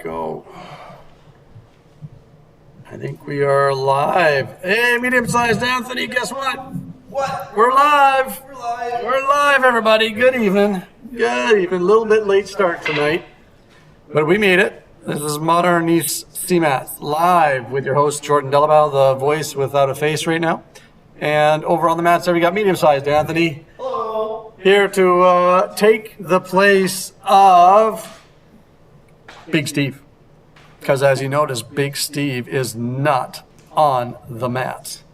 go. I think we are live. Hey, medium-sized Anthony, guess what? What? We're live. We're live. We're live, everybody. Good evening. Good evening. A little bit late start tonight, but we made it. This is Arnis CMATS live with your host, Jordan Dellabough, the voice without a face right now. And over on the mats there, we got medium-sized Anthony. Hello. Here to take the place of Big Steve. Because as you notice, Big Steve is not on the mats.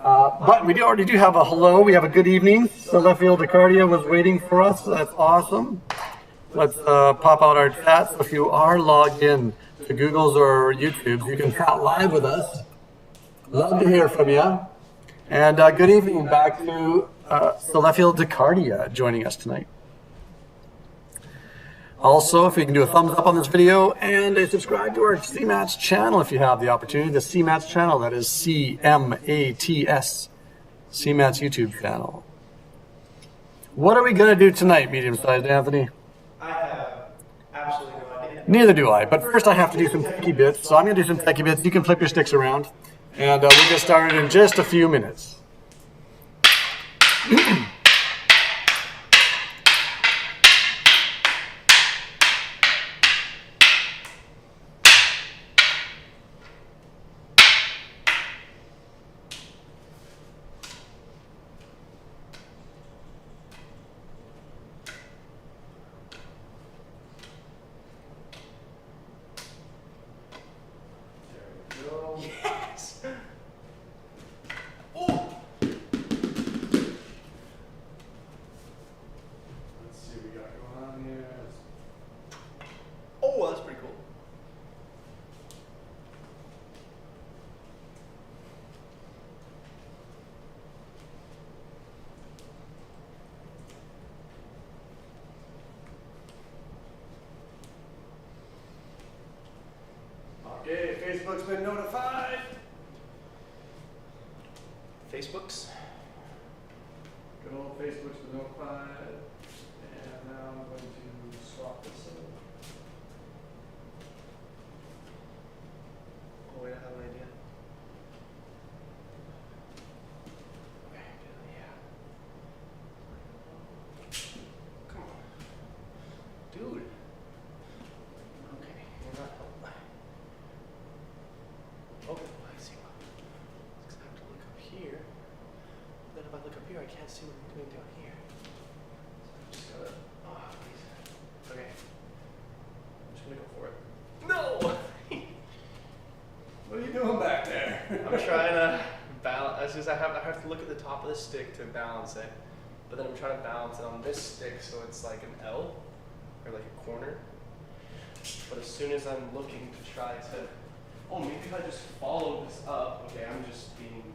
But we already do have a hello. We have a good evening. Celestial Decardia was waiting for us. That's awesome. Let's pop out our chats. If you are logged in to Google's or YouTube's, you can chat live with us. Love to hear from you. And good evening back to Celestial Decardia joining us tonight. Also, if you can do a thumbs up on this video and subscribe to our CMATS channel if you have the opportunity. The CMATS channel, that is CMATS, CMATS YouTube channel. What are we going to do tonight, medium-sized Anthony? I have absolutely no idea. Neither do I, but first I have to do some techie bits. So I'm going to do some techie bits. You can flip your sticks around. And we'll get started in just a few minutes. Yes! Oh! Let's see what we got going on here. Oh, that's pretty cool. Okay, Facebook's been notified. Facebooks? Good old Facebook's been notified. And now I'm going to swap this over. Oh, wait, I have an idea. Okay, yeah. Come on. Dude. Okay, you're not helping. Oh, I see. Because I have to look up here. Then if I look up here, I can't see what I'm doing down here. So I'm just gotta. Oh, please. Okay. I'm just gonna go for it. No! What are you doing back there? I'm trying to balance. I have to look at the top of the stick to balance it. But then I'm trying to balance it on this stick so it's like an L or like a corner. But as soon as I'm looking to try to. Oh, maybe if I just follow this up. Okay, I'm just being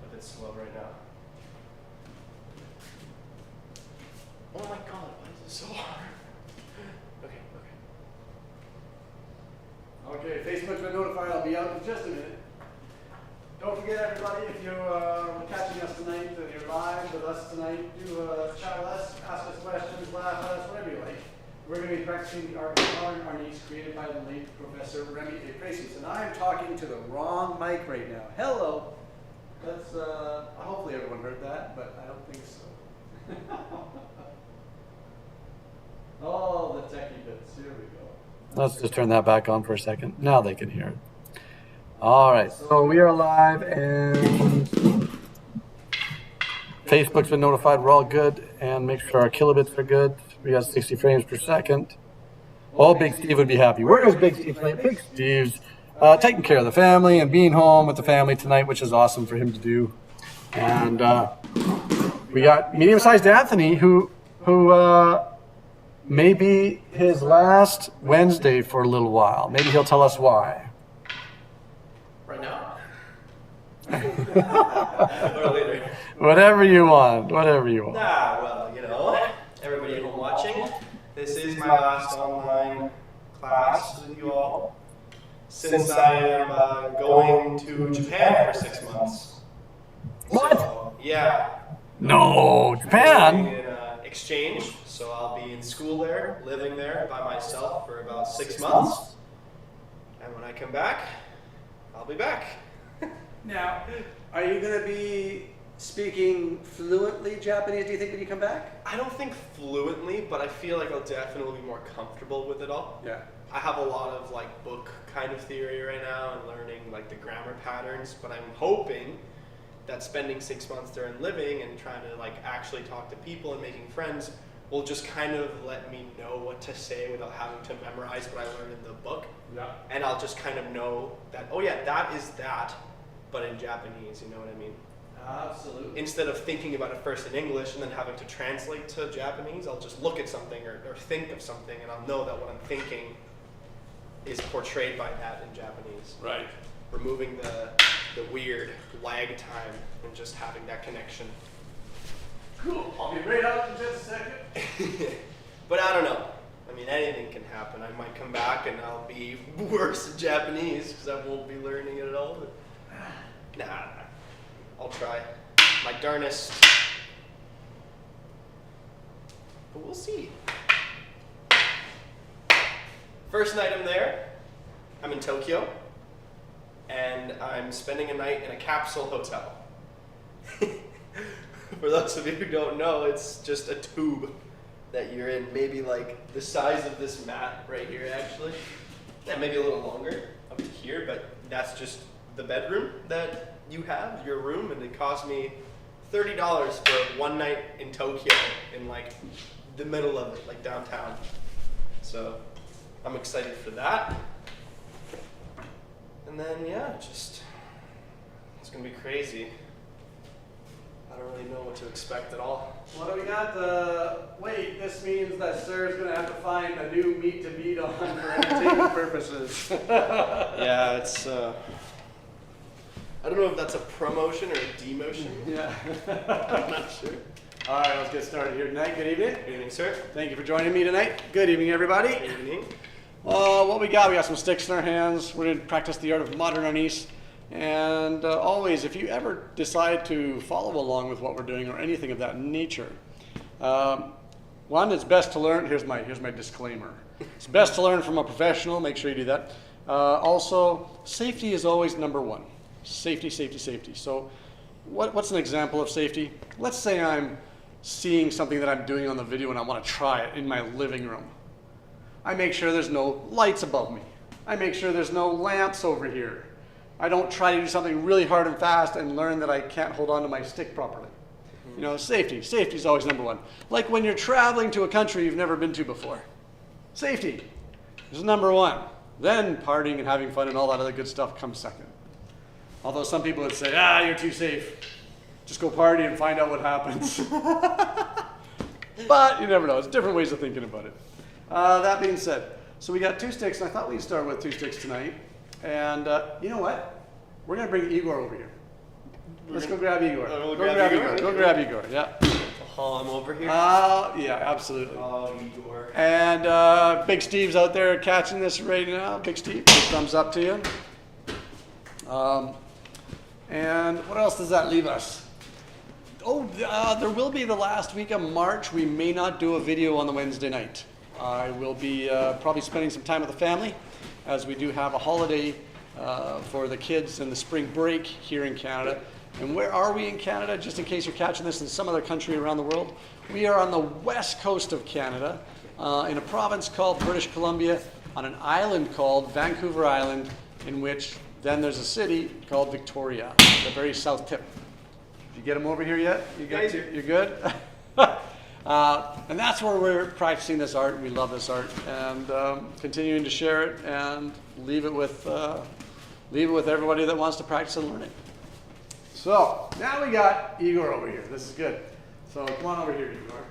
a bit slow right now. Oh my god, why is it so hard? Okay, okay. Okay, Facebook's been notified. I'll be out in just a minute. Don't forget, everybody, if you're catching us tonight and you're live with us tonight, do chat with us, ask us questions, laugh at us, whatever you like. We're going to be practicing the art of modern Arnis created by the late Professor Remy de Precis. And I am talking to the wrong mic right now. Hello. That's, hopefully everyone heard that, but I don't think so. Oh, the techie bits. Here we go. Let's just turn that back on for a second. Now they can hear it. All right, so we are live and Facebook's been notified we're all good, and make sure our kilobits are good. We got 60 frames per second. Oh, Big Steve would be happy. Where is Big Steve? Big Steve's taking care of the family and being home with the family tonight, which is awesome for him to do. And we got medium-sized Anthony, who may be his last Wednesday for a little while. Maybe he'll tell us why. Right now? Or later? Whatever you want. Whatever you want. Nah, well, you know, everybody at home watching, this is my last online class with you all. Since I am going to Japan for 6 months. What? So, yeah. No, Japan? In exchange. So I'll be in school there, living there by myself for about 6 months. And when I come back, I'll be back. Now, are you going to be speaking fluently Japanese, do you think, when you come back? I don't think fluently, but I feel like I'll definitely be more comfortable with it all. Yeah. I have a lot of like book kind of theory right now and learning like the grammar patterns, but I'm hoping that spending 6 months there and living and trying to like actually talk to people and making friends will just kind of let me know what to say without having to memorize what I learned in the book. Yeah. And I'll just kind of know that, oh yeah, that is that, but in Japanese, you know what I mean? Absolutely. Instead of thinking about it first in English and then having to translate to Japanese, I'll just look at something or think of something and I'll know that what I'm thinking is portrayed by that in Japanese. Right. Removing the weird lag time and just having that connection. Cool. I'll be right out in just a second. But I don't know. I mean, anything can happen. I might come back and I'll be worse at Japanese because I won't be learning it at all. But nah, I'll try my darnest. But we'll see. First night I'm there, I'm in Tokyo, and I'm spending a night in a capsule hotel. For those of you who don't know, it's just a tube that you're in, maybe like the size of this mat right here actually. Yeah, maybe a little longer up to here, but that's just the bedroom that you have, your room, and it cost me $30 for one night in Tokyo in like the middle of it, like downtown. So I'm excited for that. And then yeah, just it's gonna be crazy. I don't really know what to expect at all. What do we got? Wait, this means that Sir's going to have to find a new meat to beat on for entertainment purposes. Yeah, it's I don't know if that's a promotion or a demotion. Yeah. I'm not sure. All right, let's get started here tonight. Good evening. Good evening, sir. Thank you for joining me tonight. Good evening, everybody. Good evening. What we got some sticks in our hands. We're going to practice the art of modern Arnis. And always, if you ever decide to follow along with what we're doing or anything of that nature, one, it's best to learn. Here's my disclaimer. It's best to learn from a professional. Make sure you do that. Also, safety is always number one. Safety, safety, safety. So what's an example of safety? Let's say I'm seeing something that I'm doing on the video and I want to try it in my living room. I make sure there's no lights above me. I make sure there's no lamps over here. I don't try to do something really hard and fast and learn that I can't hold on to my stick properly. You know, safety. Safety is always number one. Like when you're traveling to a country you've never been to before. Safety is number one. Then partying and having fun and all that other good stuff comes second. Although some people would say, you're too safe. Just go party and find out what happens. But you never know. It's different ways of thinking about it. That being said, so we got 2 sticks, and I thought we'd start with 2 sticks tonight. And you know what? We're going to bring Igor over here. Let's go grab Igor. Go grab Igor. Go grab Igor, yeah. Haul him over here. Yeah, absolutely. Oh, Igor. And Big Steve's out there catching this right now. Big Steve, big thumbs up to you. And what else does that leave us? There will be the last week of March. We may not do a video on the Wednesday night. I will be probably spending some time with the family, as we do have a holiday for the kids in the spring break here in Canada. And where are we in Canada? Just in case you're catching this in some other country around the world. We are on the west coast of Canada, in a province called British Columbia, on an island called Vancouver Island, in which then there's a city called Victoria, the very south tip. Did you get them over here yet? You're good? And that's where we're practicing this art. We love this art, and continuing to share it and leave it with everybody that wants to practice and learn it. So now we got Igor over here. This is good. So come on over here, Igor.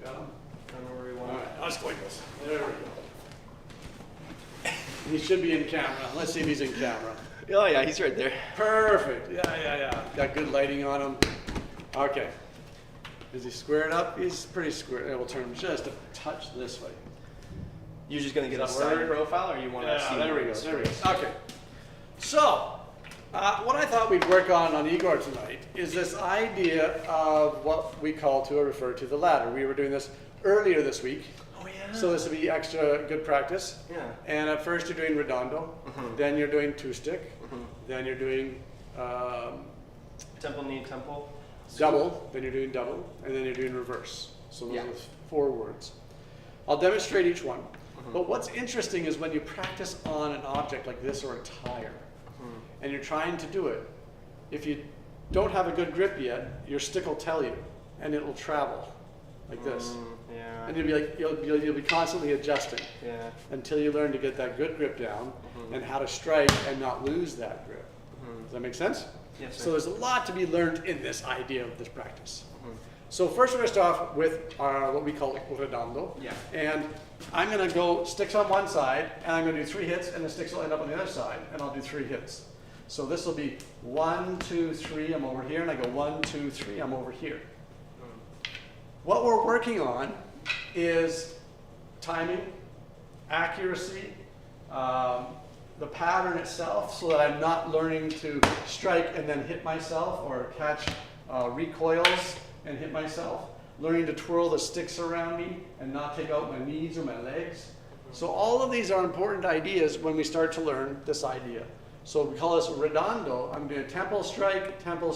Got him? I don't know where we want. All right, let's go like this. There we go. He should be in camera. Let's see if he's in camera. Oh yeah, he's right there. Perfect. Yeah. Got good lighting on him. Okay. Is he squared up? He's pretty squared. We'll turn him just a touch this way. You're just gonna get a Does that side work? profile, or you want to see? There we go. Okay. So What I thought we'd work on Igor tonight is this idea of what we call to or refer to the ladder. We were doing this earlier this week. Oh yeah. So this will be extra good practice. Yeah. And at first you're doing redondo, then you're doing two-stick, then you're doing Temple, knee, temple. double, then you're doing double, and then you're doing reverse. So those Yeah. are the 4 words. I'll demonstrate each one. But what's interesting is when you practice on an object like this or a tire, and you're trying to do it, if you don't have a good grip yet, your stick will tell you, and it'll travel like this. Yeah. And you'll be like, you'll be constantly adjusting Yeah. until you learn to get that good grip down and how to strike and not lose that grip. Does that make sense? Yes, sir. So there's a lot to be learned in this idea of this practice. So first we're going to start off with what we call redondo. Yeah. And I'm going to go sticks on one side, and I'm going to do 3 hits, and the sticks will end up on the other side, and I'll do 3 hits. So this will be 1, 2, 3, I'm over here, and I go 1, 2, 3, I'm over here. What we're working on is timing, accuracy, the pattern itself, so that I'm not learning to strike and then hit myself or catch recoils and hit myself. Learning to twirl the sticks around me and not take out my knees or my legs. So all of these are important ideas when we start to learn this idea. So we call this redondo. I'm doing temple, forehead, temple,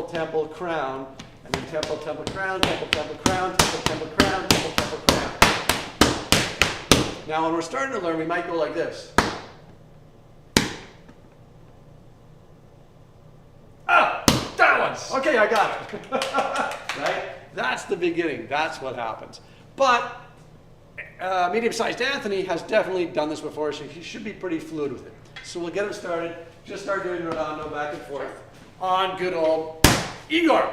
temple, crown, and then temple, temple, crown, temple, temple, crown, temple, temple, crown, temple, temple, crown. Now when we're starting to learn, we might go like this. Ah, that one. Okay, I got it. Right? That's the beginning. That's what happens. But medium-sized Anthony has definitely done this before, so he should be pretty fluid with it. So we'll get him started. Just start doing redondo back and forth on good old Igor.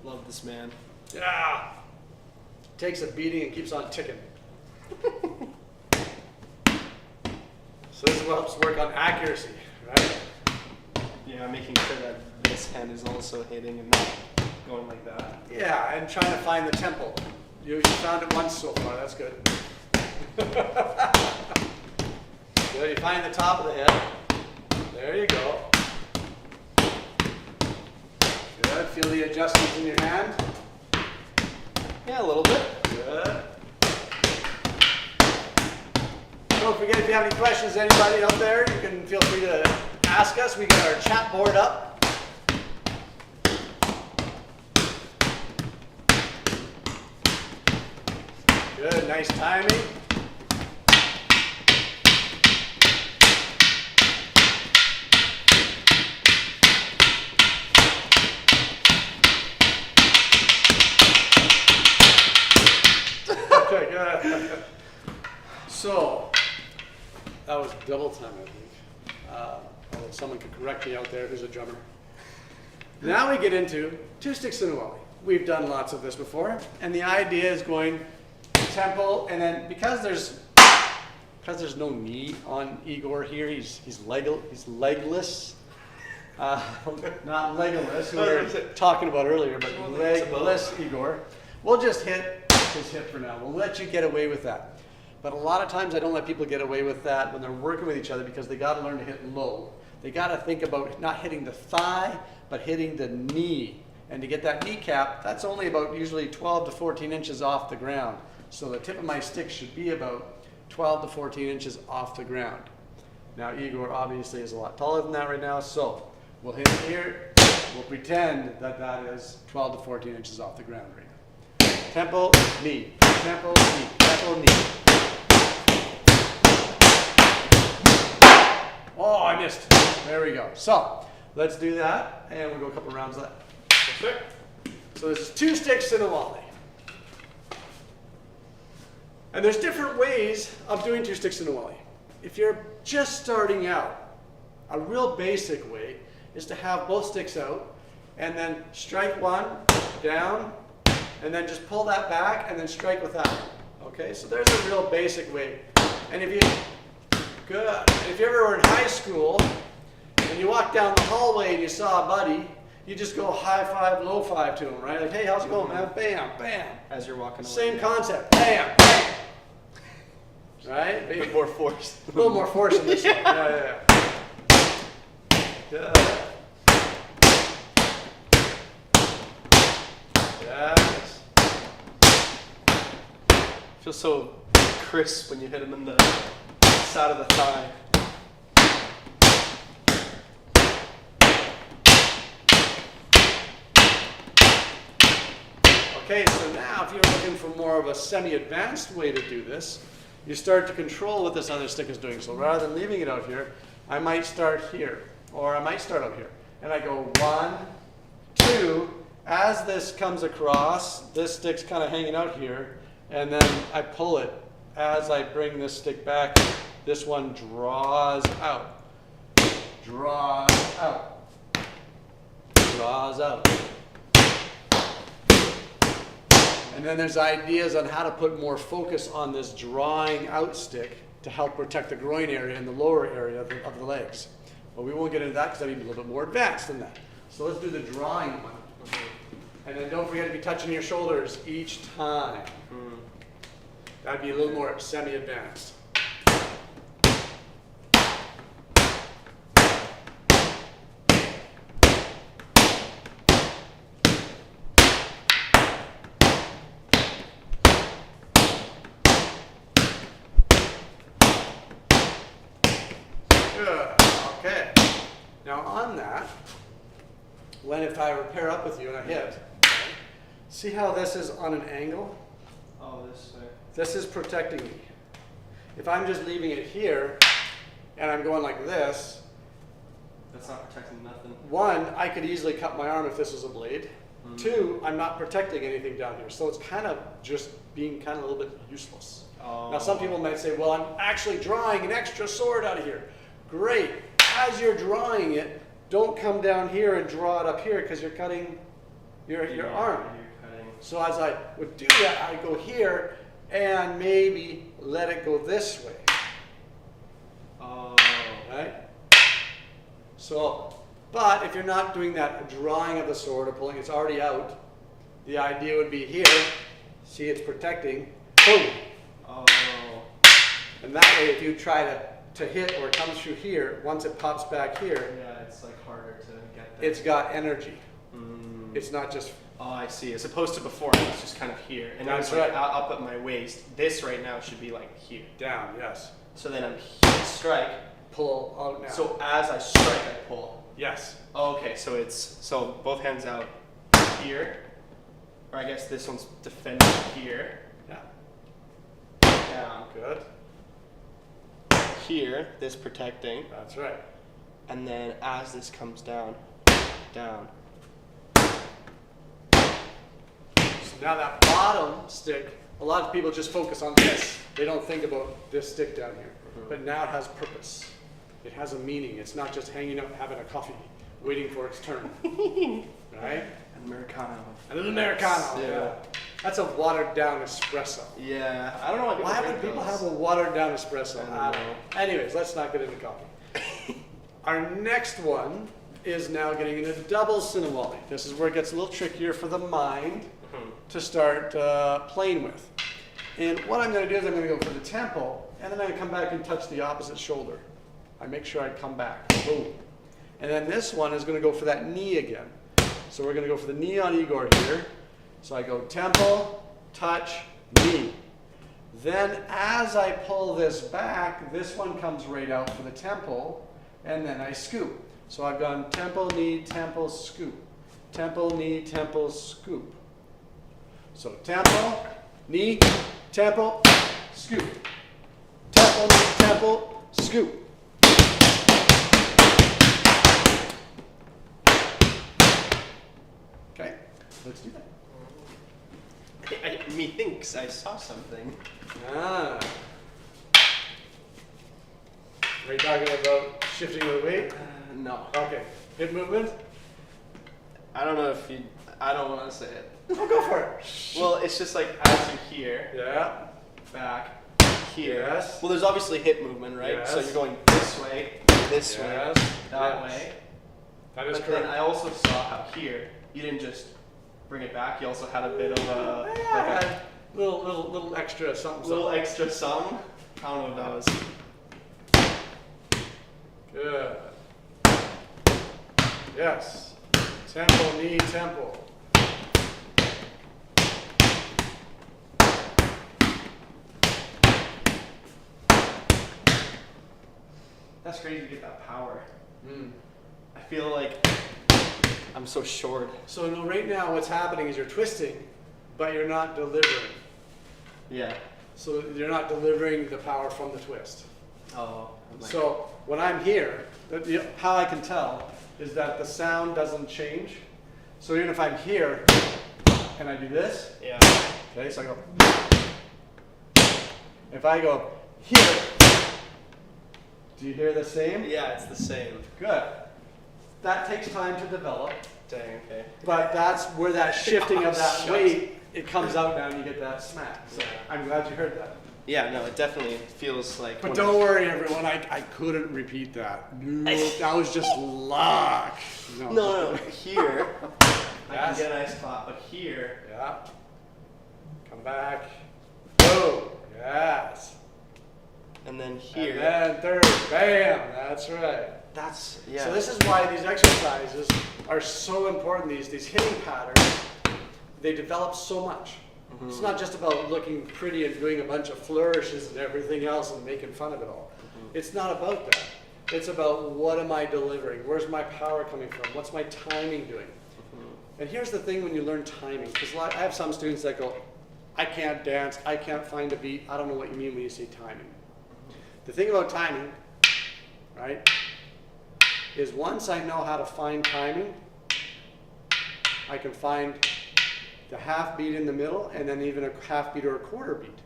Love this man. Yeah. Takes a beating and keeps on ticking. So this is what helps work on accuracy, right? Yeah, making sure that this hand is also hitting and not going like that. Yeah, and trying to find the temple. You found it once so far, that's good. Good, you find the top of the head. There you go. Good, feel the adjustments in your hand. Yeah, a little bit. Good. Don't forget, if you have any questions, anybody out there, you can feel free to ask us. We got our chat board up. Good, nice timing. Okay, good. So, that was double time, I think. Although someone could correct me out there who's a drummer. Now we get into 2 sticks in a volley. We've done lots of this before, and the idea is going tempo, and then because there's no knee on Igor here, he's legless. Not Legolas, who we were talking about earlier, but legless Igor. We'll just hit his hip for now. We'll let you get away with that. But a lot of times I don't let people get away with that when they're working with each other because they got to learn to hit low. They got to think about not hitting the thigh, but hitting the knee. And to get that kneecap, that's only about usually 12 to 14 inches off the ground. So the tip of my stick should be about 12 to 14 inches off the ground. Now Igor obviously is a lot taller than that right now, so we'll hit it here. We'll pretend that that is 12 to 14 inches off the ground right now. Tempo, knee, tempo, knee, tempo, knee. Oh, I missed. There we go. So let's do that, and we'll go a couple rounds of that. Sure. So this is 2 sticks in a volley. And there's different ways of doing 2 sticks in a volley. If you're just starting out, a real basic way is to have both sticks out, and then strike one, down, and then just pull that back, and then strike with that one. Okay, so there's a real basic way. And if you ever were in high school, and you walked down the hallway and you saw a buddy, you just go high five, low five to him, right? Like, hey, how's it going, man? Bam, bam. As you're walking away. Same concept. Bam, bam. Right? A bit more force. A little more force in this one. Yeah. Good. Yes. Feels so crisp when you hit them in the side of the thigh. Okay, so now if you're looking for more of a semi-advanced way to do this, you start to control what this other stick is doing. So rather than leaving it out here, I might start here, or I might start out here. And I go 1, 2, as this comes across, this stick's kind of hanging out here, and then I pull it. As I bring this stick back, this one draws out, draws out, draws out. And then there's ideas on how to put more focus on this drawing out stick to help protect the groin area and the lower area of the legs. But we won't get into that because I need a little bit more advanced than that. So let's do the drawing one. And then don't forget to be touching your shoulders each time. That'd be a little more semi-advanced. Good. Okay. Now on that, if I pair up with you and I hit, see how this is on an angle? Oh, this way. This is protecting me. If I'm just leaving it here and I'm going like this, that's not protecting nothing. 1, I could easily cut my arm if this was a blade. 2, I'm not protecting anything down here. So it's kind of just being kind of a little bit useless. Oh. Now some people might say, well, I'm actually drawing an extra sword out of here. Great. As you're drawing it, don't come down here and draw it up here because you're cutting your arm. You're cutting. So as I would do that, I go here and maybe let it go this way. Oh. Right? So, but if you're not doing that drawing of the sword or pulling, it's already out. The idea would be here. See, it's protecting. Boom. Oh. And that way, if you try to hit or it comes through here, once it pops back here, Yeah, it's like harder to get that. it's got energy. It's not just. Oh, I see. As opposed to before, it was just kind of here. And now That's it's like right. up at my waist. This right now should be like here. Down, yes. So then I'm here, strike. Pull out now. So as I strike, I pull. yes. Oh, okay, so it's, so both hands out here. Or I guess this one's defending here. Yeah. Down. Good. Here, this protecting. That's right. And then as this comes down, down. So now that bottom stick, a lot of people just focus on this. They don't think about this stick down here. But now it has purpose. It has a meaning. It's not just hanging out having a coffee, waiting for its turn. Right? An Americano. A little Americano. Yeah. That's a watered down espresso. Yeah, I don't know Why would people have a watered down espresso? I don't know. Anyways, let's not get into coffee. Our next one is now getting into double Cinewally. This is where it gets a little trickier for the mind to start playing with. And what I'm going to do is I'm going to go for the temple, and then I'm going to come back and touch the opposite shoulder. I make sure I come back. Boom. And then this one is going to go for that knee again. So we're going to go for the knee on Igor here. So I go temple, touch, knee. Then as I pull this back, this one comes right out for the temple, and then I scoop. So I've gone temple, knee, scoop. Temple, knee, scoop. So temple, knee, temple, scoop. Temple, knee, scoop. Okay, let's do that. Methinks I saw something. Ah. Are you talking about shifting the weight? No. Okay. Hip movement? I don't know if you, I don't want to say it. Oh, go for it. Well, it's just like as you're here, Yeah. back, here. Yes. Well, there's obviously hip movement, right? Yes. So you're going this way, Yes. that Yes. way. That is But correct. then I also saw how here, you didn't just bring it back, you also had a bit of a, like Yeah, little extra something. a little something. extra sum. I don't know what that was. Good. Yes. Tempo, knee, tempo. That's crazy to get that power. I feel like I'm so short. So no, right now what's happening is you're twisting, but you're not delivering. Yeah. So you're not delivering the power from the twist. Oh. So when I'm here, how I can tell is that the sound doesn't change. So even if I'm here and I do this, Yeah. okay, so I go. If I go here, do you hear the same? Yeah, it's the same. Good. That takes time to develop, Dang. Okay. but that's where that shifting of that Shucks. weight, it comes out now and you get that smack. So Yeah. I'm glad you heard that. Yeah. No, it definitely feels like. But don't worry, everyone. I couldn't repeat that. No, that was just luck. No. Here. I can Yes. get a nice clap, but here. Yeah. Come back. Whoa. Yes. And then here. And then third. Bam. That's right. That's yeah. So this is why these exercises are so important. These hitting patterns, they develop so much. It's not just about looking pretty and doing a bunch of flourishes and everything else and making fun of it all. It's not about that. It's about what am I delivering? Where's my power coming from? What's my timing doing? And here's the thing when you learn timing, because I have some students that go, I can't dance, I can't find a beat. I don't know what you mean when you say timing. The thing about timing, right, is once I know how to find timing, I can find the half beat in the middle and then even a half beat or a quarter beat.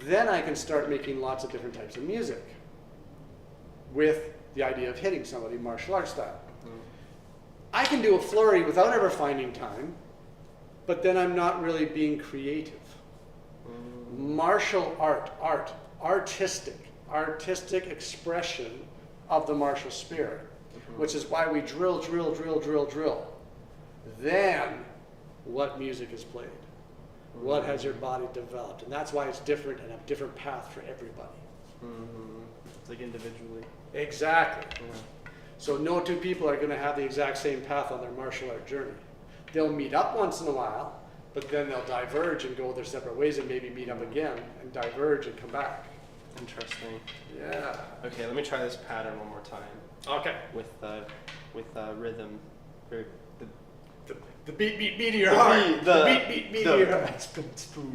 Then I can start making lots of different types of music with the idea of hitting somebody martial arts style. I can do a flurry without ever finding time, but then I'm not really being creative. Martial art, artistic expression of the martial spirit, which is why we drill. Then what music is played? What has your body developed? And that's why it's different and a different path for everybody. It's like individually. Exactly. Yeah. So no two people are going to have the exact same path on their martial art journey. They'll meet up once in a while, but then they'll diverge and go their separate ways and maybe meet up again and diverge and come back. Interesting. Yeah. Okay, let me try this pattern one more time Okay. with rhythm. Or The beat of your heart. The beat of your heart.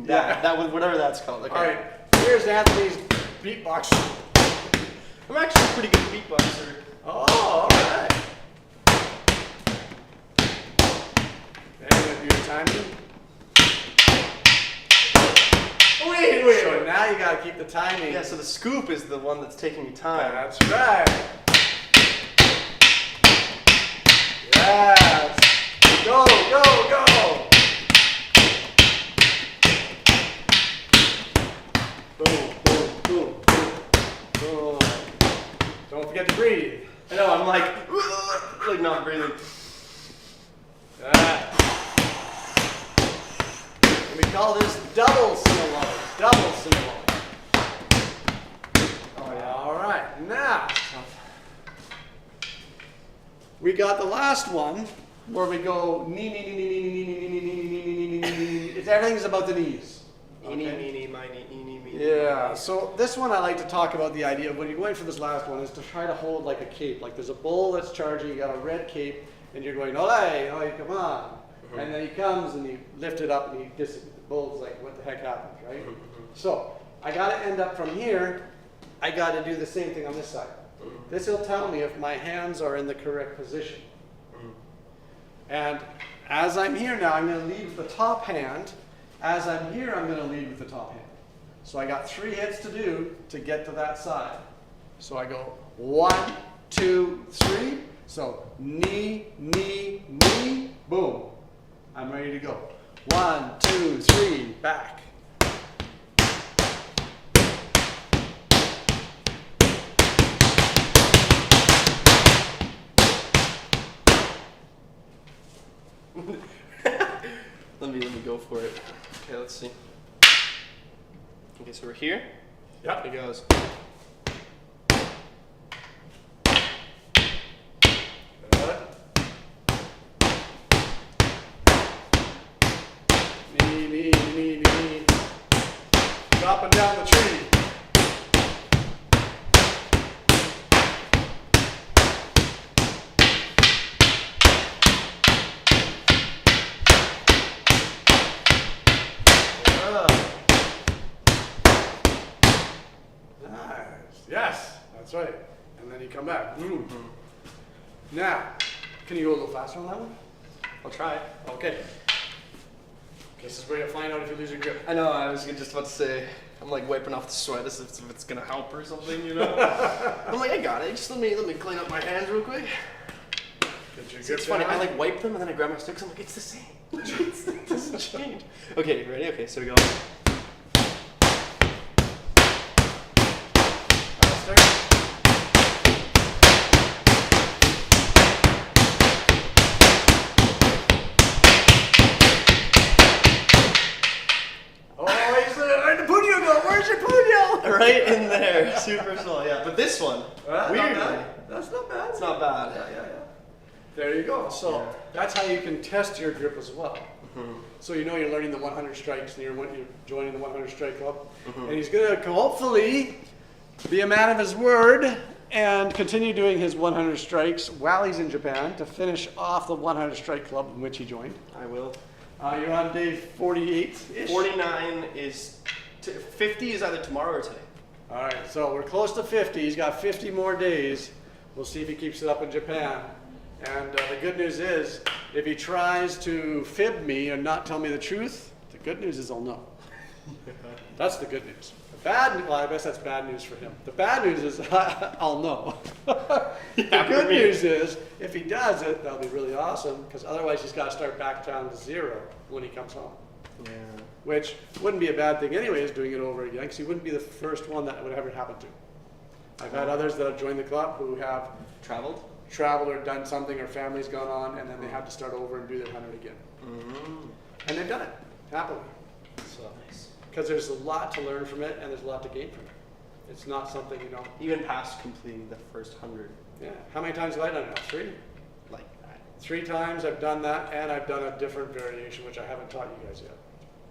that was whatever that's called. Okay. All right. Here's Anthony's beatbox. I'm actually a pretty good beatboxer. Oh, all right. And you're gonna do your timing. Wait. So now you gotta keep the timing. Yeah, so the scoop is the one that's taking me time. That's right. Yes. Go. Boom. Don't forget to breathe. I know, I'm like not breathing. And we call this double syllable. Oh yeah. All right. Now we got the last one where we go knee. Everything's about the knees. Eeny, miny, meeny. Yeah, so this one I like to talk about the idea of when you're going for this last one is to try to hold like a cape. Like there's a bull that's charging, you got a red cape, and you're going, ole, come on. And then he comes and you lift it up and he the bull's like, what the heck happened, right? So I got to end up from here, I got to do the same thing on this side. This will tell me if my hands are in the correct position. And as I'm here now, I'm going to lead with the top hand. As I'm here, I'm going to lead with the top hand. So I got 3 hits to do to get to that side. So I go 1, 2, 3. So knee, boom. I'm ready to go. 1, 2, 3, back. Let me go for it. Okay, let's see. Okay, so we're here. Yep. It goes. Good. up and down the tree. Yes, that's right. And then you come back. Now, can you go a little faster on that one? I'll try. Okay. This is where you'll find out if you lose your grip. I know, I was just about to say, I'm like wiping off the sweat as if it's gonna help or something, you know? I'm like, I got it. Just let me clean up my hands real quick. It's funny, I like wipe them and then I grab my sticks. I'm like, it's the same. It doesn't change. Okay, ready? Okay, so we go. Right in there, super small, yeah. But this one, weirdly, that's not bad. It's not bad. Yeah. There you go. So that's how you can test your grip as well. So you know you're learning the 100 strikes and you're joining the 100 strike club. And he's going to hopefully be a man of his word and continue doing his 100 strikes while he's in Japan to finish off the 100 strike club in which he joined. I will. You're on day 48-ish. 49 is, 50 is either tomorrow or today. All right, so we're close to 50. He's got 50 more days. We'll see if he keeps it up in Japan. And the good news is, if he tries to fib me and not tell me the truth, the good news is I'll know. That's the good news. The bad, well, I guess that's bad news for him. The bad news is I'll know. The good news is, if he does it, that'll be really awesome, because otherwise he's got to start back down to 0 when he comes home. Yeah. Which wouldn't be a bad thing anyways, doing it over again, because he wouldn't be the first one that would ever happen to. I've had others that have joined the club who have traveled or done something, or family's gone on, and then they have to start over and do their 100 again. And they've done it, happily. So, nice. Because there's a lot to learn from it, and there's a lot to gain from it. It's not something, you know. Even past completing the first 100. Yeah. How many times have I done it now? 3? Like that. 3 times I've done that, and I've done a different variation, which I haven't taught you guys yet.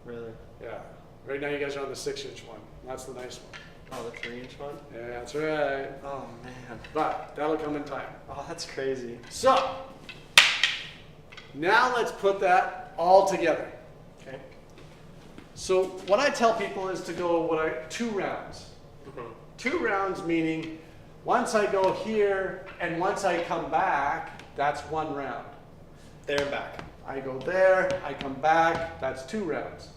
Really? Yeah. Right now you guys are on the 6-inch one. That's the nice one. Oh, the 3-inch one? Yeah, that's right. Oh, man. But that'll come in time. Oh, that's crazy. So, now let's put that all together. Okay. So what I tell people is to go 2 rounds. 2 rounds meaning once I go here and once I come back, that's 1 round. There and back. I go there, I come back, that's 2 rounds.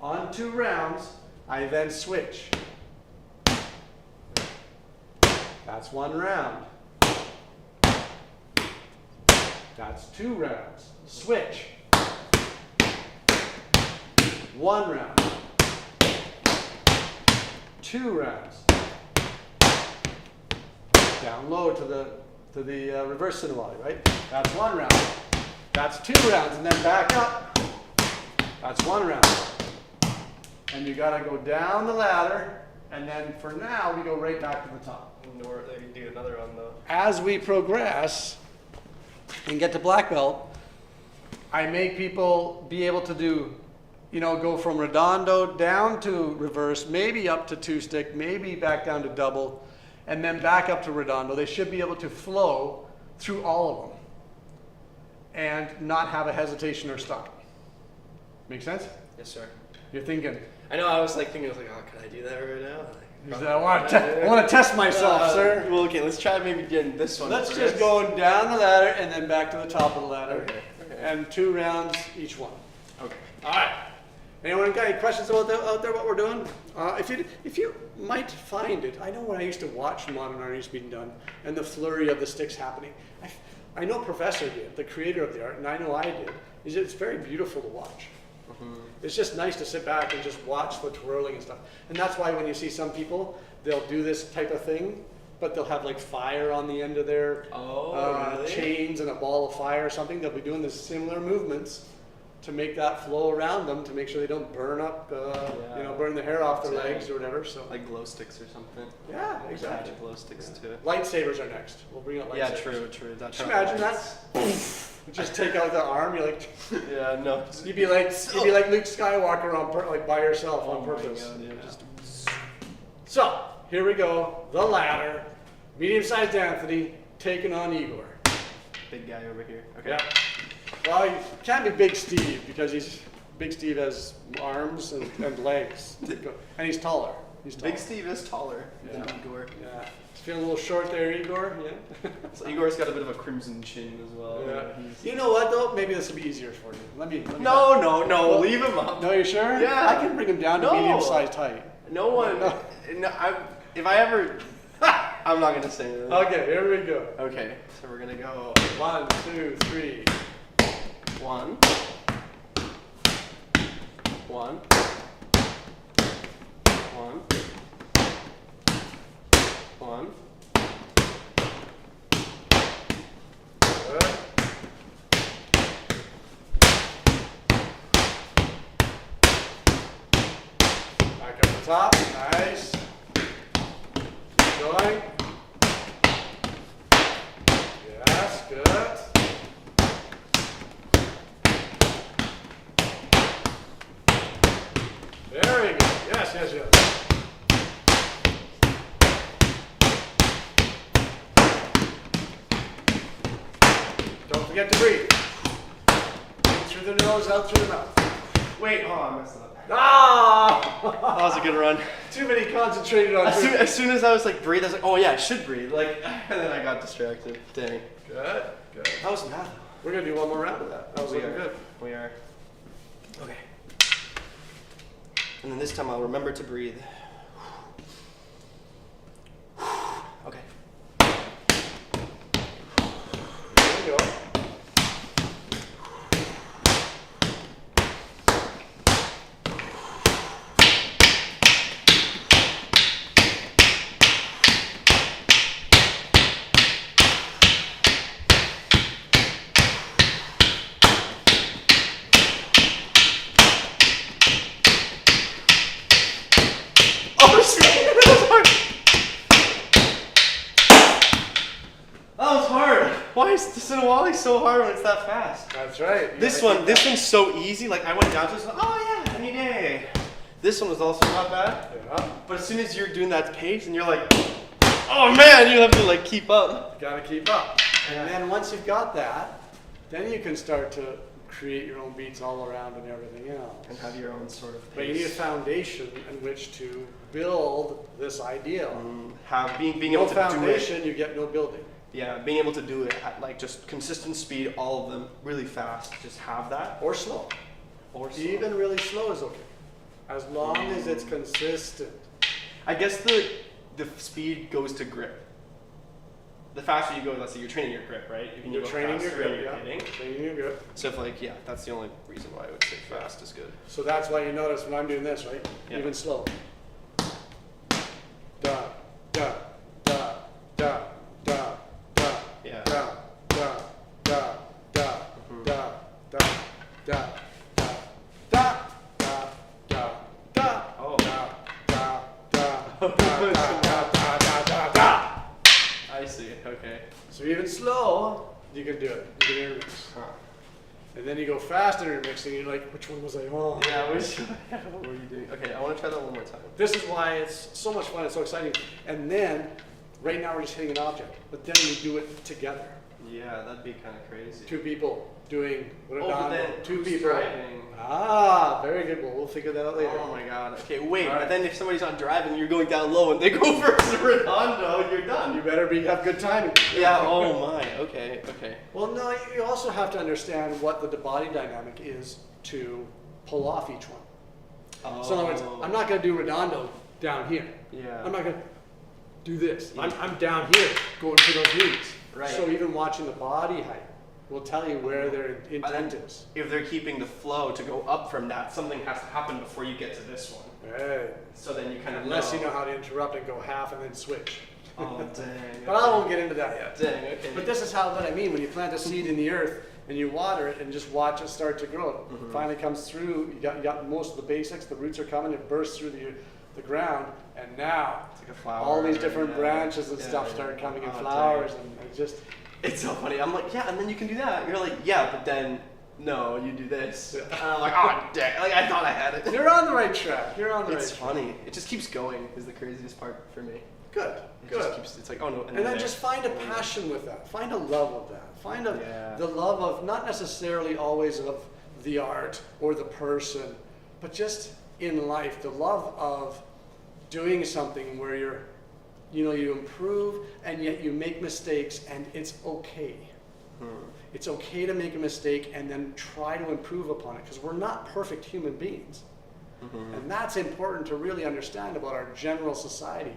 On 2 rounds, I then switch. That's 1 round. That's 2 rounds. Switch. 1 round. 2 rounds. Down low to the reverse Sinawali, right? That's 1 round. That's 2 rounds, and then back up. That's 1 round. And you gotta go down the ladder, and then for now, we go right back to the top. Or they do another one though. As we progress and get to black belt, I make people be able to do, you know, go from redondo down to reverse, maybe up to 2-stick, maybe back down to double, and then back up to redondo. They should be able to flow through all of them and not have a hesitation or stop. Make sense? Yes, sir. You're thinking, I know, I was thinking, oh, can I do that right now? I want to test myself, sir. Well, okay, let's try maybe getting this one. Let's just go down the ladder and then back to the top of the ladder. Okay. And 2 rounds each one. Okay. All right. Anyone got any questions about out there what we're doing? If you might find it, I know when I used to watch modern Arnis being done and the flurry of the sticks happening. I know Professor did, the creator of the art, and I know I did. It's very beautiful to watch. It's just nice to sit back and just watch the twirling and stuff. And that's why when you see some people, they'll do this type of thing, but they'll have like fire on the end of their really? chains and a ball of fire or something. They'll be doing the similar movements to make that flow around them to make sure they don't burn up, burn the hair off their legs or whatever. So like glow sticks or something. Yeah, exactly. Glow sticks too. Lightsabers are next. We'll bring out lightsabers. Yeah, true. That's Can you imagine that? Just take out the arm. You're like, yeah, no. You'd be like Luke Skywalker on like by yourself on purpose. My God, yeah. Just So, here we go. The ladder. Medium-sized Anthony taking on Igor. Big guy over here. Okay. Yeah. Well, you can't be Big Steve because Big Steve has arms and legs. And he's taller. Big Steve is taller than Igor. Yeah. Feeling a little short there, Igor? Yeah. So Igor's got a bit of a crimson chin as well. Yeah. You know what though? Maybe this will be easier for you. Let me No, well, leave him up. No, you sure? Yeah. I can bring him down to medium-sized height. No one. No, if I ever. I'm not gonna say that. Okay, here we go. Okay, so we're gonna go 1, 2, 3. 1. 1. 1. 1. Good. Back up the top. Nice. Keep going. Yes, good. Very good. Yes, yes, yes. Don't forget to breathe. In through the nose, out through the mouth. Wait, I messed up. Ah! That was a good run. Too many concentrated on As soon as I was like breathe, I was like, oh yeah, I should breathe. Like, and then I got distracted. Dang. Good, good. That wasn't bad. We're gonna do one more round of that. That was looking good. We are. Okay. And then this time I'll remember to breathe. Okay. There we go. Oh shit! That was hard. Why is Sinawali so hard when it's that fast? That's right. This one's so easy. Like I went down to this one, oh yeah, any day. This one was also not bad. Yeah. But as soon as you're doing that pace and you're like, oh man, you have to like keep up. You gotta keep up. And then once you've got that, then you can start to create your own beats all around and everything else. And have your own sort of pace. But you need a foundation in which to build this ideal. Being No able to do it. foundation, you get no building. Yeah, being able to do it at like just consistent speed, all of them really fast. Just have that. Or slow. Or slow. Even really slow is okay. As long as it's consistent. I guess the speed goes to grip. The faster you go, let's say you're training your grip, right? If you You're go training your faster grip, and you're yeah. hitting. Training your grip. So if like, yeah, that's the only reason why I would say fast is good. So that's why you notice when I'm doing this, right? Yeah. Even slow. Da, da, da, da, da, da, Yeah. da, da, da, da, da, da, da, da, da, da, da, da, Oh. da, da, da, da, da, da, da, da. I see. Okay. So even slow, you can do it. You can intermix. Huh. And then you go fast intermixing, and you're like, which one was I on? Yeah. What were you doing? Okay, I want to try that one more time. This is why it's so much fun and so exciting. And then, right now we're just hitting an object, but then we do it together. Yeah, that'd be kind of crazy. Two people doing what but then two who's people. driving? Ah, very good. Well, we'll figure that out later. Oh my god. Okay, wait. All But right. then if somebody's not driving, you're going down low, and they go first to Redondo, you're You done. better have good timing. Yeah. Oh my. Okay. Okay. Well, no, you also have to understand what the body dynamic is to pull off each one. Oh. So in other words, I'm not going to do Redondo down here. Yeah. I'm not going to do this. Yeah. I'm down here going for those knees. Right. So even watching the body height will tell you where their intent is. If they're keeping the flow to go up from that, something has to happen before you get to this one. Right. So then you kind of Unless you know how to interrupt and go half and then switch. Oh dang. But I won't get into that yet. Dang. Okay. But this is what I mean when you plant a seed in the earth and you water it and just watch it start to grow. Mm-hmm. It finally comes through. You got most of the basics. The roots are coming. It bursts through the ground, and now It's like a flower. all these different Yeah. branches and Yeah, stuff yeah. start coming in Oh, flowers, dang. and it just It's so funny. I'm like, yeah, and then you can do that. You're like, yeah, but then no, you do this. And I'm like, oh, dang. Like, I thought I had it. You're on the right track. It's funny. It just keeps going is the craziest part for me. Good. It just keeps, it's like, oh no. And then just find a passion with that. Find a love of that. Find the love of, not necessarily always of the art or the person, but just in life, the love of doing something where you improve and yet you make mistakes and it's okay. It's okay to make a mistake and then try to improve upon it because we're not perfect human beings. And that's important to really understand about our general society.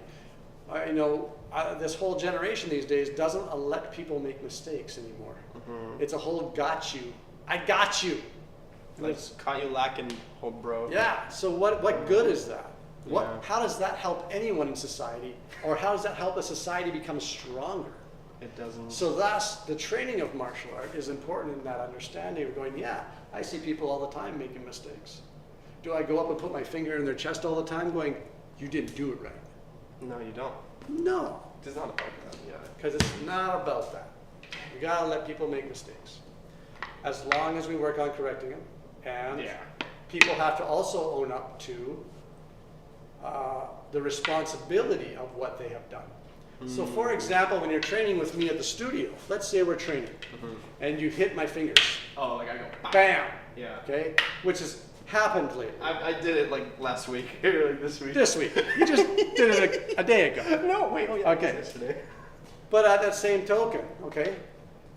This whole generation these days doesn't let people make mistakes anymore. It's a whole got you. I got you. Like, caught you lacking, whole bro. Yeah, so what good is that? How does that help anyone in society? Or how does that help a society become stronger? It doesn't. So thus, the training of martial art is important in that understanding of going, yeah, I see people all the time making mistakes. Do I go up and put my finger in their chest all the time going, you didn't do it right? No, you don't. No. It's not about that. Yeah. Because it's not about that. We gotta let people make mistakes. As long as we work on correcting them. And people have to also own up to the responsibility of what they have done. So for example, when you're training with me at the studio, let's say we're training, and you hit my fingers. Oh, like I go, bam! Yeah. Okay? Which has happened lately. I did it like last week, or like this week. This week. You just did it a day ago. No, wait, oh yeah, okay. Yesterday. But at that same token, okay,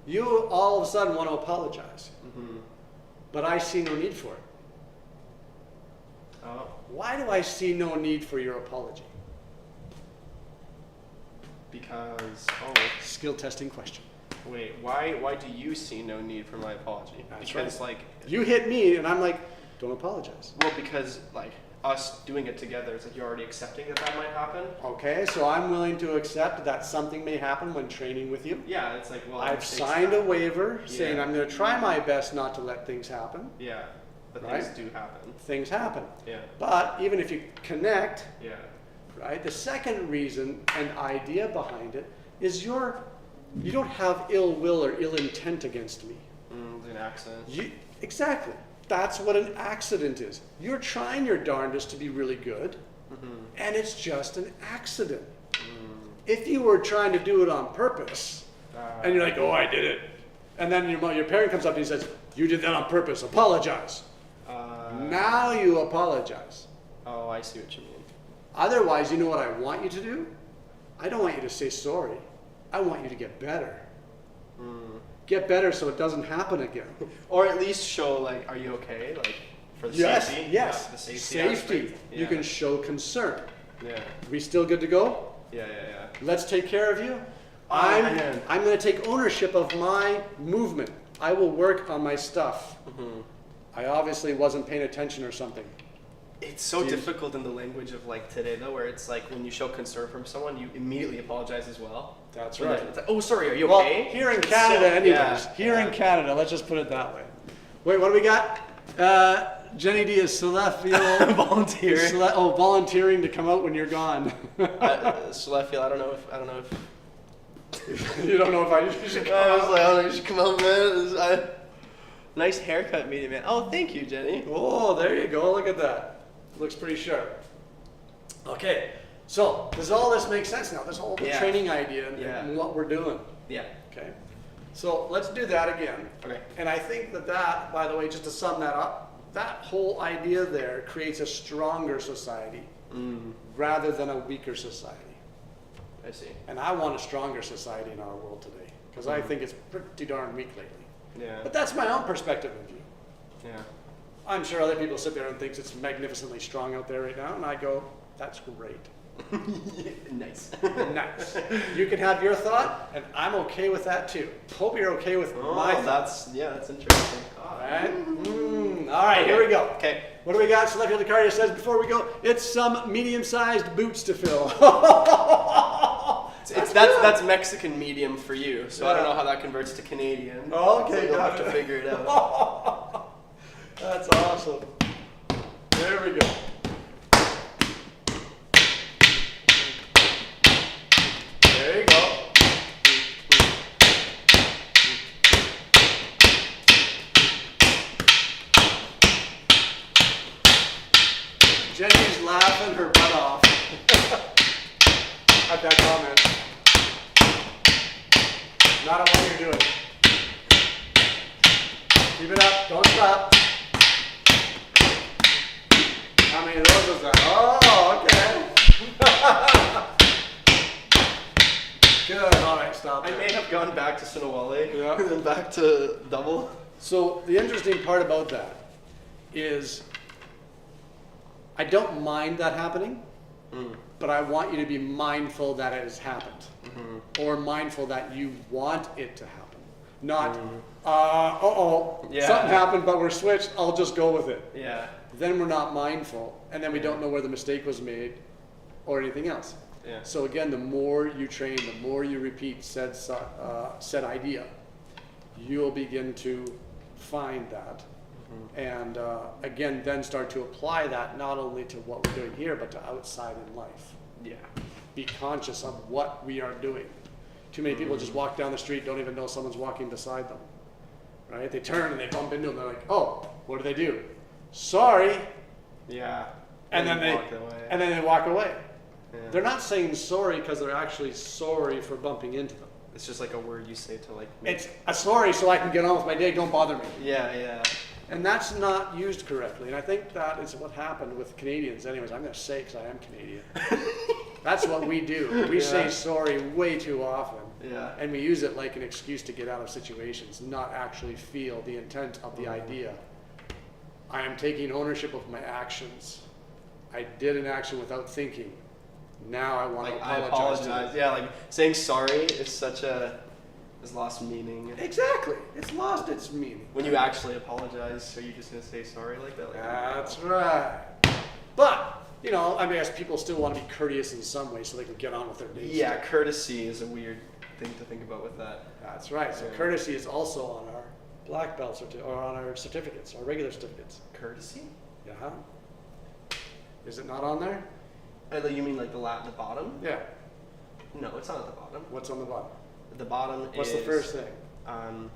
you all of a sudden want to apologize. But I see no need for it. Oh. Why do I see no need for your apology? Because, skill testing question. Wait, why do you see no need for my apology? That's because right. like you hit me and I'm like, don't apologize. Well, because like us doing it together, it's like you're already accepting that might happen. Okay, so I'm willing to accept that something may happen when training with you. Yeah, it's like, well, I've signed a waiver saying I'm going to try my best not to let things happen. Yeah, but right? things do happen. Things happen. Yeah. But even if you connect, right, the second reason and idea behind it is you don't have ill will or ill intent against me. It's an accident. Exactly. That's what an accident is. You're trying your darndest to be really good, and it's just an accident. If you were trying to do it on purpose, and you're like, oh, I did it, and then your parent comes up and he says, you did that on purpose, apologize. Now you apologize. Oh, I see what you mean. Otherwise, you know what I want you to do? I don't want you to say sorry. I want you to get better. Get better so it doesn't happen again. Or at least show, like, are you okay? Like, for the safety? Yes, the safety. You can show concern. Yeah. We still good to go? Yeah. Let's take care of you. I'm going to take ownership of my movement. I will work on my stuff. I obviously wasn't paying attention or something. It's so difficult in the language of like today though, where it's like when you show concern from someone, you immediately apologize as well. That's right. It's like, oh, sorry, are you well, okay? Here in Canada, anyways. Here in Canada, let's just put it that way. Wait, what do we got? Jenny D is Celestial volunteering. Volunteering to come out when you're gone. Celestial, I don't know if you don't know if I should come out. I was out. like, oh, you should come out, man. Nice haircut, meeting man. Oh, thank you, Jenny. Oh, there you go. Look at that. Looks pretty sharp. Okay, so does all this make sense now? This whole training idea and what we're doing. Yeah. Okay. So let's do that again. Okay. And I think that, by the way, just to sum that up, that whole idea there creates a stronger society rather than a weaker society. I see. And I want a stronger society in our world today because I think it's pretty darn weak lately. Yeah. But that's my own perspective of view. Yeah. I'm sure other people sit there and think it's magnificently strong out there right now, and I go, that's great. Nice. Nice. You can have your thought, and I'm okay with that too. Hope you're okay with my thought. That's interesting. All right. All right, here we go. Okay. What do we got? Celestial DeCardia says before we go, it's some medium-sized boots to fill. That's Mexican medium for you, so I don't know how that converts to Canadian. Okay, so you'll have to figure it out. That's awesome. There we go. There you go. laughing her butt off at that comment. Not at what you're doing. Keep it up. Don't stop. How many of those was that? Oh, okay. Good. All right, stop. I may have gone back to Sunawale Yeah. and then back to double. So the interesting part about that is I don't mind that happening, but I want you to be mindful that it has happened, or mindful that you want it to happen. Not, Yeah. something happened, but we're switched, I'll just go with it. Yeah. Then we're not mindful, and then we don't know where the mistake was made or anything else. Yeah. So again, the more you train, the more you repeat said idea, you'll begin to find that. And again, then start to apply that not only to what we're doing here, but to outside in life. Yeah. Be conscious of what we are doing. Too many people just walk down the street, don't even know someone's walking beside them. Right? They turn and they bump into them. They're like, oh, what do? Sorry. Yeah. And then they walk away. Yeah. They're not saying sorry because they're actually sorry for bumping into them. It's just like a word you say to like. Make... It's a sorry so I can get on with my day. Don't bother me. Yeah, yeah. And that's not used correctly. And I think that is what happened with Canadians. Anyways, I'm going to say because I am Canadian. That's what we do. We say sorry way too often. Yeah. And we use it like an excuse to get out of situations, not actually feel the intent of the idea. I am taking ownership of my actions. I did an action without thinking. Now I want Like, to I apologize. Yeah, like saying sorry is such a. Has lost meaning. Exactly. It's lost its meaning. When you actually apologize, are you just going to say sorry like that? Like, That's right. But, you know, I mean, I guess people still want to be courteous in some way so they can get on with their days. yeah, courtesy is a weird thing to think about with that. That's right. So Yeah. courtesy is also on our black belt or on our certificates, our regular certificates. Courtesy? Yeah. Is it not on there? You mean like the bottom? Yeah. No, it's not at the bottom. What's on the bottom? The bottom What's is... the first thing?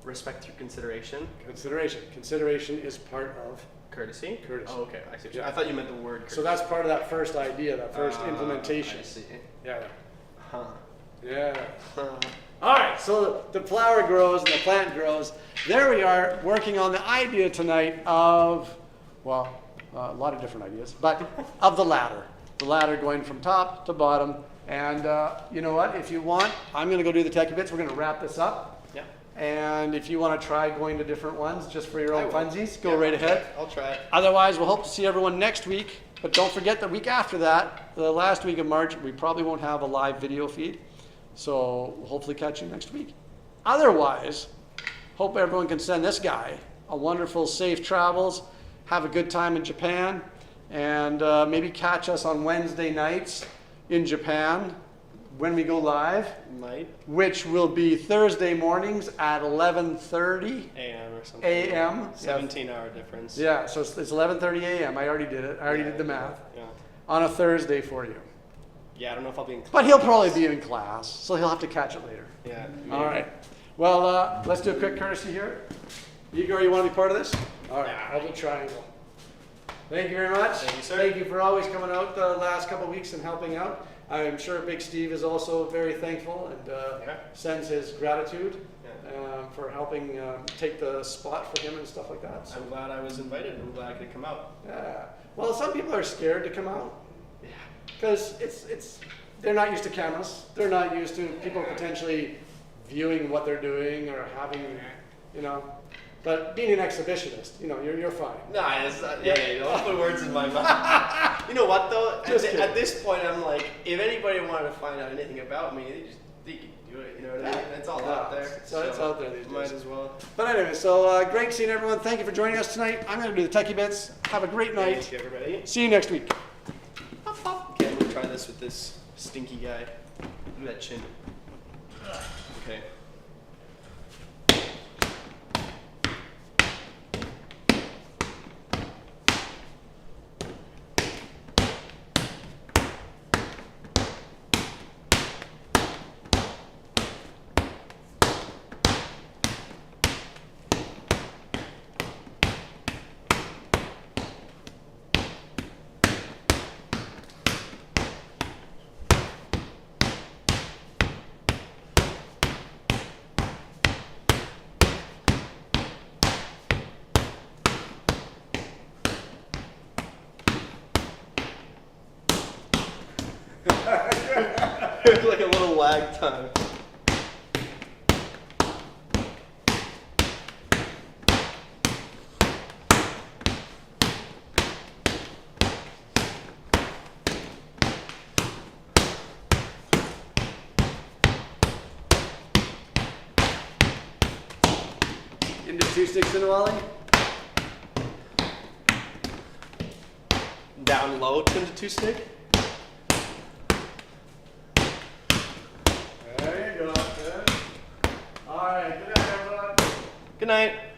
Respect through consideration. Consideration. Consideration is part of Courtesy? courtesy. Oh, okay. I see. Yeah. I thought you meant the word courtesy. So that's part of that first idea, that first implementation. I see. Yeah. Huh. Yeah. Huh. All right, so the flower grows and the plant grows. There we are working on the idea tonight of, well, a lot of different ideas, but of the ladder. The ladder going from top to bottom. And you know what? If you want, I'm going to go do the techie bits. We're going to wrap this up. Yeah. And if you want to try going to different ones just for your I own will. funsies, go Yeah, right ahead. I'll try it. Otherwise, we'll hope to see everyone next week. But don't forget the week after that, the last week of March, we probably won't have a live video feed. So we'll hopefully catch you next week. Otherwise, hope everyone can send this guy a wonderful, safe travels. Have a good time in Japan. And maybe catch us on Wednesday nights in Japan when we go live, Might. which will be Thursday mornings at 11:30 AM or something. a.m. 17-hour difference. Yeah, so it's 11:30 a.m. I already did it. I already did the math. Yeah. On a Thursday for you. Yeah, I don't know if I'll be in class. But he'll probably be in class, so he'll have to catch it later. Yeah. All right. Well, let's do a quick courtesy here. Igor, you want to be part of this? All right. I'll do triangle. Thank you very much. Thank you, sir. Thank you for always coming out the last couple of weeks and helping out. I'm sure Big Steve is also very thankful and sends his gratitude for helping take the spot for him and stuff like that. So, I'm glad I was invited. I'm glad I could come out. yeah. Well, some people are scared to come out Yeah. because they're not used to cameras. They're not used to people potentially viewing what they're doing or having, you know. But being an exhibitionist, you know, you're fine. Nah, it's not, don't put words in my mouth. You know what though? At this point, I'm like, if anybody wanted to find out anything about me, they can do it. You know what I mean? It's all out there. So it's out there these days. Might as well. But anyway, so great seeing everyone. Thank you for joining us tonight. I'm going to do the techie bits. Have a great night. Thank you, everybody. See you next week. Okay, I'm gonna try this with this stinky guy. Look at that chin. Okay. lag time. Into 2 sticks in a volley. Down low into 2 stick. There you go. Good. All right. Good night, everyone. Good night.